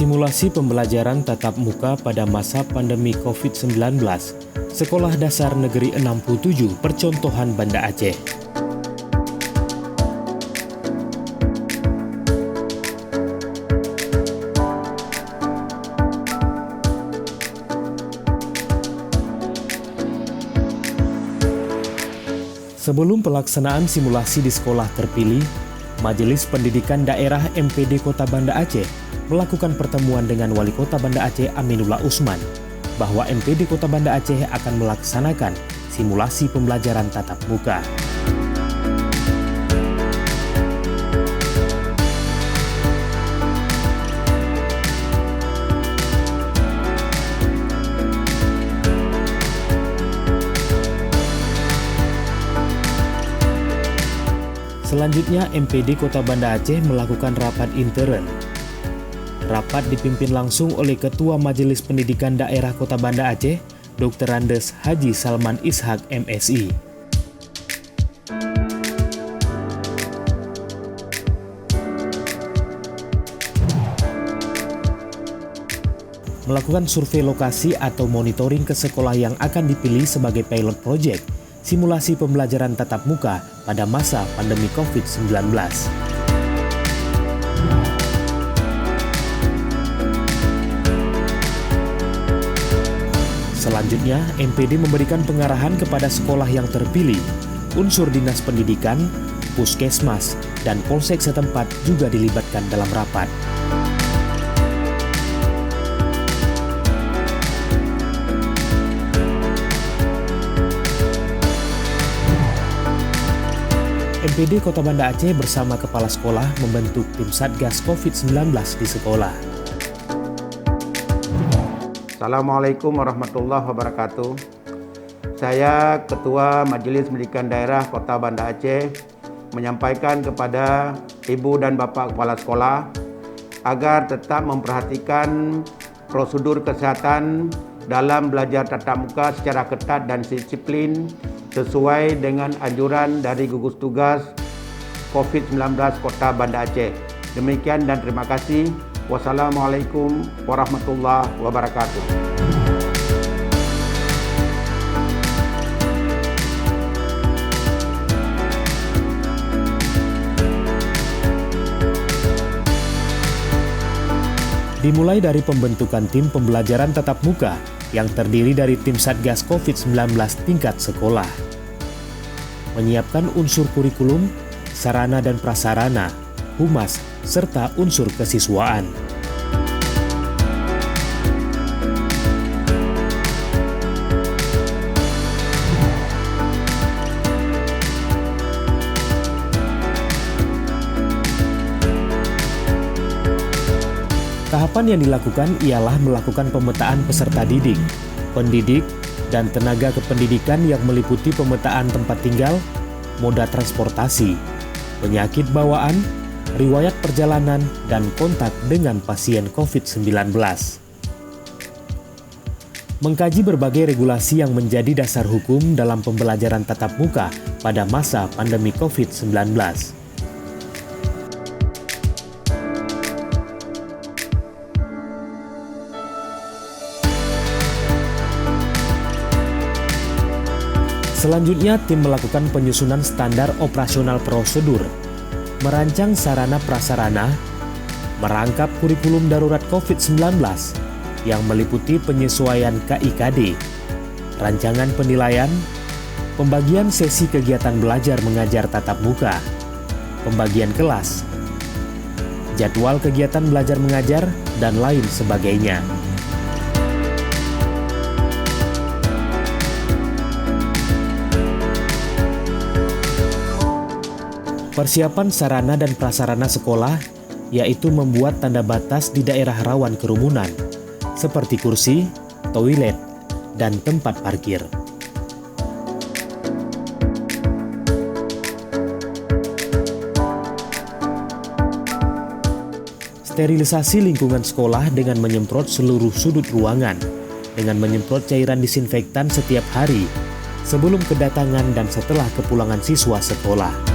Simulasi pembelajaran tatap muka pada masa pandemi COVID-19, Sekolah Dasar Negeri 67 Percontohan Banda Aceh. Sebelum pelaksanaan simulasi di sekolah terpilih, Majelis Pendidikan Daerah MPD Kota Banda Aceh melakukan pertemuan dengan Wali Kota Banda Aceh Aminullah Usman bahwa MPD Kota Banda Aceh akan melaksanakan simulasi pembelajaran tatap muka. Selanjutnya, MPD Kota Banda Aceh melakukan rapat intern. Rapat dipimpin langsung oleh Ketua Majelis Pendidikan Daerah Kota Banda Aceh, Dr. Andes Haji Salman Ishak, MSI. Melakukan survei lokasi atau monitoring ke sekolah yang akan dipilih sebagai pilot project simulasi pembelajaran tatap muka pada masa pandemi COVID-19. Selanjutnya, MPD memberikan pengarahan kepada sekolah yang terpilih. Unsur dinas pendidikan, puskesmas, dan polsek setempat juga dilibatkan dalam rapat. MPD Kota Banda Aceh bersama kepala sekolah membentuk tim Satgas COVID-19 di sekolah. Assalamualaikum warahmatullahi wabarakatuh. Saya Ketua Majelis Pendidikan Daerah Kota Banda Aceh menyampaikan kepada Ibu dan Bapak Kepala Sekolah agar tetap memperhatikan prosedur kesehatan dalam belajar tatap muka secara ketat dan disiplin sesuai dengan anjuran dari gugus tugas COVID-19 Kota Banda Aceh. Demikian dan terima kasih. Wassalamualaikum warahmatullahi wabarakatuh. Dimulai dari pembentukan tim pembelajaran tatap muka yang terdiri dari tim Satgas COVID-19 tingkat sekolah. Menyiapkan unsur kurikulum, sarana dan prasarana, humas, serta unsur kesiswaan. Tahapan yang dilakukan ialah melakukan pemetaan peserta didik, pendidik, dan tenaga kependidikan yang meliputi pemetaan tempat tinggal, moda transportasi, penyakit bawaan, riwayat perjalanan, dan kontak dengan pasien COVID-19. Mengkaji berbagai regulasi yang menjadi dasar hukum dalam pembelajaran tatap muka pada masa pandemi COVID-19. Selanjutnya, tim melakukan penyusunan standar operasional prosedur, merancang sarana prasarana, merangkap kurikulum darurat COVID-19 yang meliputi penyesuaian KIKD, rancangan penilaian, pembagian sesi kegiatan belajar mengajar tatap muka, pembagian kelas, jadwal kegiatan belajar mengajar, dan lain sebagainya. Persiapan sarana dan prasarana sekolah yaitu membuat tanda batas di daerah rawan kerumunan, seperti kursi, toilet, dan tempat parkir. Sterilisasi lingkungan sekolah dengan menyemprot seluruh sudut ruangan, dengan menyemprot cairan disinfektan setiap hari, sebelum kedatangan dan setelah kepulangan siswa sekolah.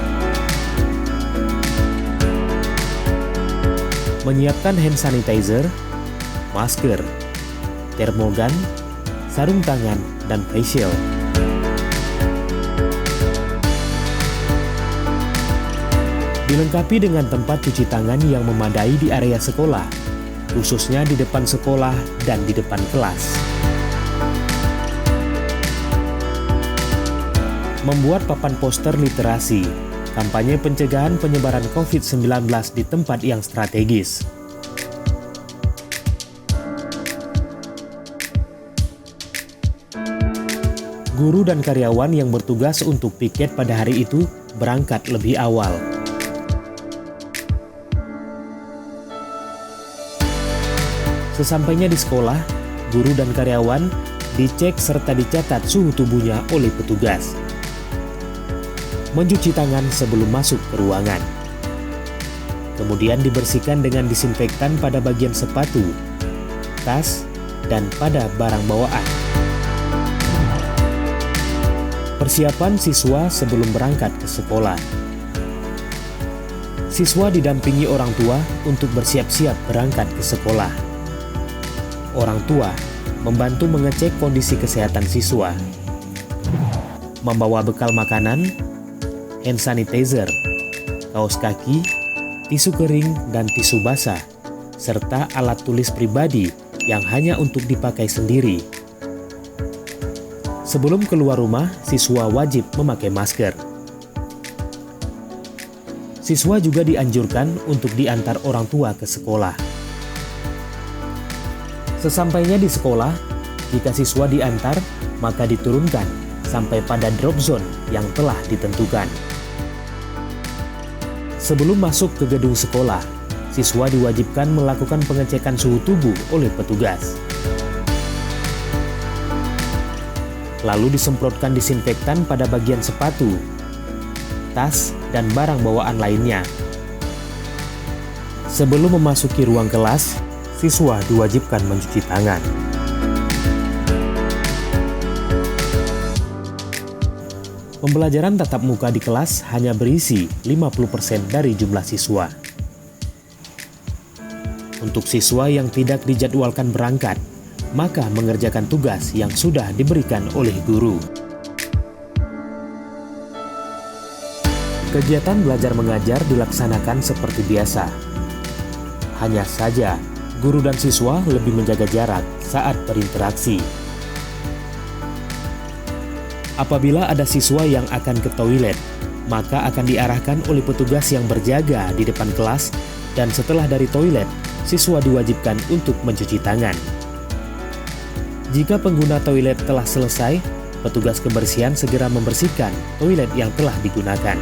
Menyiapkan hand sanitizer, masker, termogan, sarung tangan, dan face shield. Dilengkapi dengan tempat cuci tangan yang memadai di area sekolah, khususnya di depan sekolah dan di depan kelas. Membuat papan poster literasi, kampanye pencegahan penyebaran COVID-19 di tempat yang strategis. Guru dan karyawan yang bertugas untuk piket pada hari itu berangkat lebih awal. Sesampainya di sekolah, guru dan karyawan dicek serta dicatat suhu tubuhnya oleh petugas. Mencuci tangan sebelum masuk ke ruangan. Kemudian dibersihkan dengan disinfektan pada bagian sepatu, tas, dan pada barang bawaan. Persiapan siswa sebelum berangkat ke sekolah. Siswa didampingi orang tua untuk bersiap-siap berangkat ke sekolah. Orang tua membantu mengecek kondisi kesehatan siswa, membawa bekal makanan, hand sanitizer, kaos kaki, tisu kering dan tisu basah, serta alat tulis pribadi yang hanya untuk dipakai sendiri. Sebelum keluar rumah, siswa wajib memakai masker. Siswa juga dianjurkan untuk diantar orang tua ke sekolah. Sesampainya di sekolah, jika siswa diantar, maka diturunkan sampai pada drop zone yang telah ditentukan. Sebelum masuk ke gedung sekolah, siswa diwajibkan melakukan pengecekan suhu tubuh oleh petugas. Lalu disemprotkan disinfektan pada bagian sepatu, tas, dan barang bawaan lainnya. Sebelum memasuki ruang kelas, siswa diwajibkan mencuci tangan. Pembelajaran tatap muka di kelas hanya berisi 50% dari jumlah siswa. Untuk siswa yang tidak dijadwalkan berangkat, maka mengerjakan tugas yang sudah diberikan oleh guru. Kegiatan belajar mengajar dilaksanakan seperti biasa. Hanya saja, guru dan siswa lebih menjaga jarak saat berinteraksi. Apabila ada siswa yang akan ke toilet, maka akan diarahkan oleh petugas yang berjaga di depan kelas, dan setelah dari toilet, siswa diwajibkan untuk mencuci tangan. Jika pengguna toilet telah selesai, petugas kebersihan segera membersihkan toilet yang telah digunakan.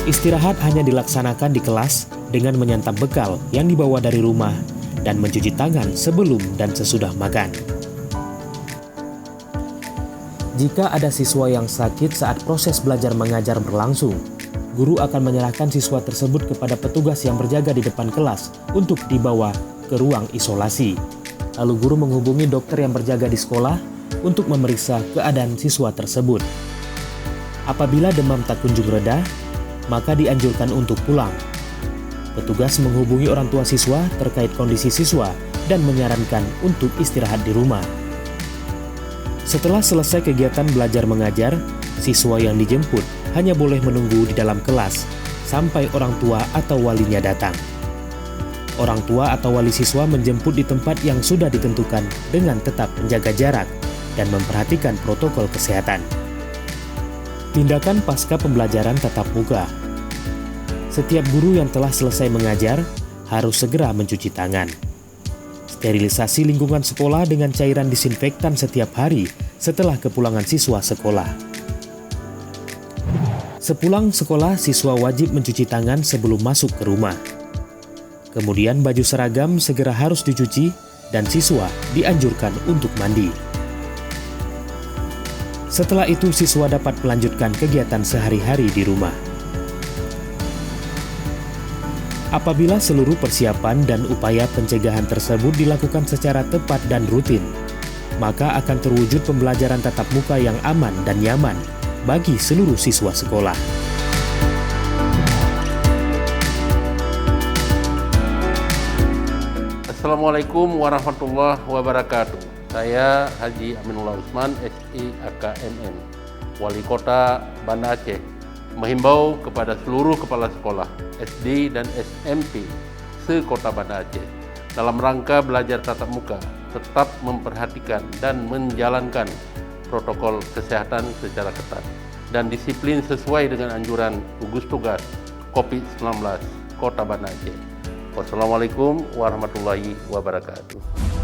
Istirahat hanya dilaksanakan di kelas dengan menyantap bekal yang dibawa dari rumah dan mencuci tangan sebelum dan sesudah makan. Jika ada siswa yang sakit saat proses belajar mengajar berlangsung, guru akan menyerahkan siswa tersebut kepada petugas yang berjaga di depan kelas untuk dibawa ke ruang isolasi. Lalu guru menghubungi dokter yang berjaga di sekolah untuk memeriksa keadaan siswa tersebut. Apabila demam tak kunjung reda, maka dianjurkan untuk pulang. Petugas menghubungi orang tua siswa terkait kondisi siswa dan menyarankan untuk istirahat di rumah. Setelah selesai kegiatan belajar mengajar, siswa yang dijemput hanya boleh menunggu di dalam kelas sampai orang tua atau walinya datang. Orang tua atau wali siswa menjemput di tempat yang sudah ditentukan dengan tetap menjaga jarak dan memperhatikan protokol kesehatan. Tindakan pasca pembelajaran tatap muka. Setiap guru yang telah selesai mengajar harus segera mencuci tangan. Sterilisasi lingkungan sekolah dengan cairan disinfektan setiap hari setelah kepulangan siswa sekolah. Sepulang sekolah, siswa wajib mencuci tangan sebelum masuk ke rumah. Kemudian baju seragam segera harus dicuci dan siswa dianjurkan untuk mandi. Setelah itu, siswa dapat melanjutkan kegiatan sehari-hari di rumah. Apabila seluruh persiapan dan upaya pencegahan tersebut dilakukan secara tepat dan rutin, maka akan terwujud pembelajaran tatap muka yang aman dan nyaman bagi seluruh siswa sekolah. Assalamualaikum warahmatullahi wabarakatuh. Saya Haji Aminullah Usman, SI AKMM, Wali Kota Banda Aceh, menghimbau kepada seluruh kepala sekolah SD dan SMP se-Kota Banda Aceh dalam rangka belajar tatap muka tetap memperhatikan dan menjalankan protokol kesehatan secara ketat dan disiplin sesuai dengan anjuran gugus tugas COVID-19 Kota Banda Aceh. Wassalamualaikum warahmatullahi wabarakatuh.